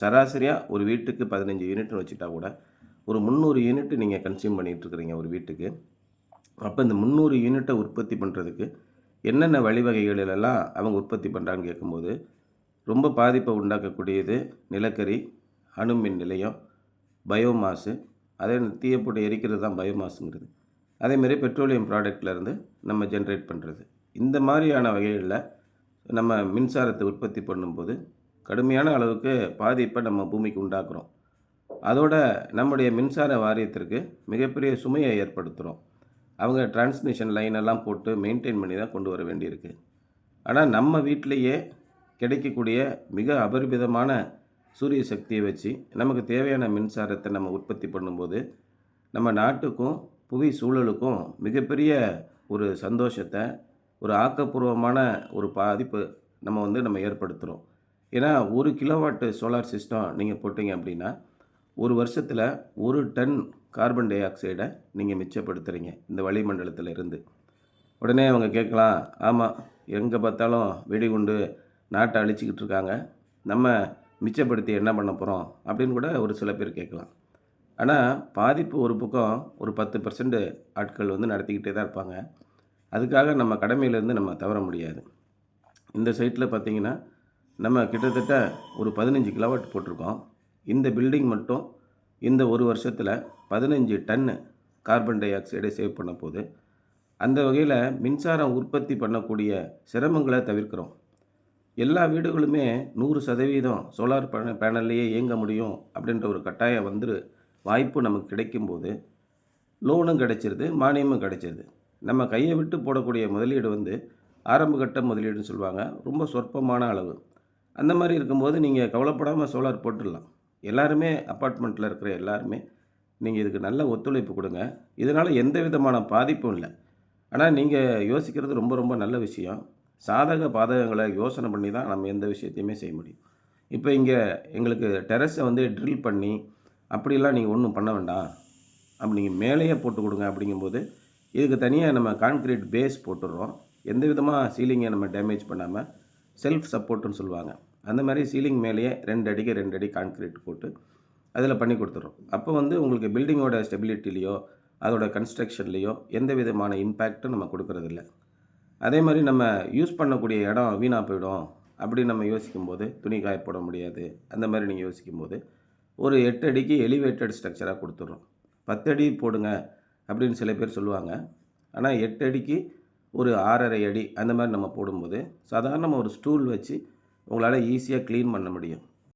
சராசரியாக ஒரு வீட்டுக்கு 15 யூனிட்னு வச்சுட்டா கூட, ஒரு 300 யூனிட் நீங்கள் கன்சியூம் பண்ணிகிட்ருக்கிறீங்க ஒரு வீட்டுக்கு. அப்போ இந்த 300 யூனிட்டை உற்பத்தி பண்ணுறதுக்கு என்னென்ன வழிவகைகளிலெல்லாம் அவங்க உற்பத்தி பண்ணுறாங்கன்னு கேட்கும்போது, ரொம்ப பாதிப்பை உண்டாக்கக்கூடியது நிலக்கரி, அணுமின் நிலையம், பயோமாஸு, அதே தீய போட்டு எரிக்கிறது தான் பயோமாஸுங்கிறது. அதேமாரி பெட்ரோலியம் ப்ராடக்ட்லேருந்து நம்ம ஜென்ரேட் பண்ணுறது. இந்த மாதிரியான வகைகளில் நம்ம மின்சாரத்தை உற்பத்தி பண்ணும்போது கடுமையான அளவுக்கு பாதிப்பை நம்ம பூமிக்கு உண்டாக்குறோம். அதோட நம்முடைய மின்சார வாரியத்திற்கு மிகப்பெரிய சுமையை ஏற்படுத்துகிறோம். அவங்க டிரான்ஸ்மிஷன் லைன் எல்லாம் போட்டு மெயின்டைன் பண்ணி தான் கொண்டு வர வேண்டியிருக்கு. ஆனால் நம்ம வீட்டிலேயே கிடைக்கக்கூடிய மிக அபரிமிதமான சூரிய சக்தியை வச்சு நமக்கு தேவையான மின்சாரத்தை நம்ம உற்பத்தி பண்ணும்போது, நம்ம நாட்டுக்கும் புவி சூழலுக்கும் மிகப்பெரிய ஒரு சந்தோஷத்தை, ஒரு ஆக்கப்பூர்வமான ஒரு பாதிப்பு நம்ம ஏற்படுத்துகிறோம். ஏன்னா 1 கிலோவாட் சோலார் சிஸ்டம் நீங்கள் போட்டிங்க அப்படின்னா, ஒரு வருஷத்தில் 1 டன் கார்பன் டை ஆக்சைடை நீங்கள் மிச்சப்படுத்துகிறீங்க இந்த வளிமண்டலத்தில் இருந்து. உடனே அவங்க கேட்கலாம், ஆமாம் எங்கே பார்த்தாலும் வெடிகுண்டு நாட்டை அழிச்சிக்கிட்டு இருக்காங்க, நம்ம மிச்சப்படுத்தி என்ன பண்ண போகிறோம் அப்படின்னு கூட ஒரு சில பேர் கேட்கலாம். ஆனால் பாதிப்பு ஒரு பக்கம் ஒரு 10% ஆட்கள் நடத்திக்கிட்டே தான் இருப்பாங்க. அதுக்காக நம்ம கடமையிலேருந்து நம்ம தவற முடியாது. இந்த சைட்டில் பார்த்திங்கன்னா, நம்ம கிட்டத்தட்ட ஒரு 15 கிலோவாட் போட்டிருக்கோம். இந்த பில்டிங் மட்டும் இந்த ஒரு வருஷத்தில் 15 டன்னு கார்பன் டை ஆக்சைடை சேவ் பண்ண போகுது. அந்த வகையில் மின்சாரம் உற்பத்தி பண்ணக்கூடிய சிரமங்களை தவிர்க்கிறோம். எல்லா வீடுகளுமே 100% சோலார் பேனல்லையே இயங்க முடியும் அப்படின்ற ஒரு கட்டாயம் வாய்ப்பு நமக்கு கிடைக்கும்போது, லோனும் கிடைச்சிருது, மானியமும் கிடைச்சிருது. நம்ம கையை விட்டு போடக்கூடிய முதலீடு ஆரம்ப கட்ட முதலீடுன்னு சொல்லுவாங்க. ரொம்ப சொற்பமான அளவு. அந்த மாதிரி இருக்கும்போது நீங்கள் கவலைப்படாமல் சோலார் போட்டுடலாம். எல்லாருமே அப்பார்ட்மெண்ட்டில் இருக்கிற எல்லாருமே நீங்கள் இதுக்கு நல்ல ஒத்துழைப்பு கொடுங்க. இதனால் எந்த விதமான பாதிப்பும் இல்லை. ஆனால் நீங்கள் யோசிக்கிறது ரொம்ப ரொம்ப நல்ல விஷயம். சாதக பாதகங்களை யோசனை பண்ணி தான் நம்ம எந்த விஷயத்தையுமே செய்ய முடியும். இப்போ இங்கே எங்களுக்கு டெரஸை ட்ரில் பண்ணி அப்படிலாம் நீங்கள் ஒன்றும் பண்ண வேண்டாம், அப்படி நீங்கள் மேலேயே போட்டு கொடுங்க அப்படிங்கும்போது, இதுக்கு தனியாக நம்ம கான்க்ரீட் பேஸ் போட்டுடுறோம். எந்த விதமாக சீலிங்கை நம்ம டேமேஜ் பண்ணாமல் செல்ஃப் சப்போர்ட்டுன்னு சொல்லுவாங்க. அந்த மாதிரி சீலிங் மேலேயே 2 அடிக்கு 2 அடி கான்க்ரீட் போட்டு அதில் பண்ணி கொடுத்துட்றோம். அப்போ உங்களுக்கு பில்டிங்கோட ஸ்டெபிலிட்டிலேயோ அதோட கன்ஸ்ட்ரக்ஷன்லேயோ எந்த விதமான இம்பேக்ட்டும் நம்ம கொடுக்கறதில்ல. அதே மாதிரி நம்ம யூஸ் பண்ணக்கூடிய இடம் வீணாக போயிடும் அப்படின்னு நம்ம யோசிக்கும்போது, துணி காய போட முடியாது, அந்த மாதிரி நீங்கள் யோசிக்கும்போது ஒரு 8 அடிக்கு எலிவேட்டட் ஸ்ட்ரக்சராக கொடுத்துட்றோம். 10 அடி போடுங்க அப்படின்னு சில பேர் சொல்லுவாங்க. ஆனால் 8 அடிக்கு ஒரு 6.5 அடி அந்த மாதிரி நம்ம போடும்போது, சாதாரணமாக ஒரு ஸ்டூல் வச்சு உங்களால் ஈஸியாக க்ளீன் பண்ண முடியும்.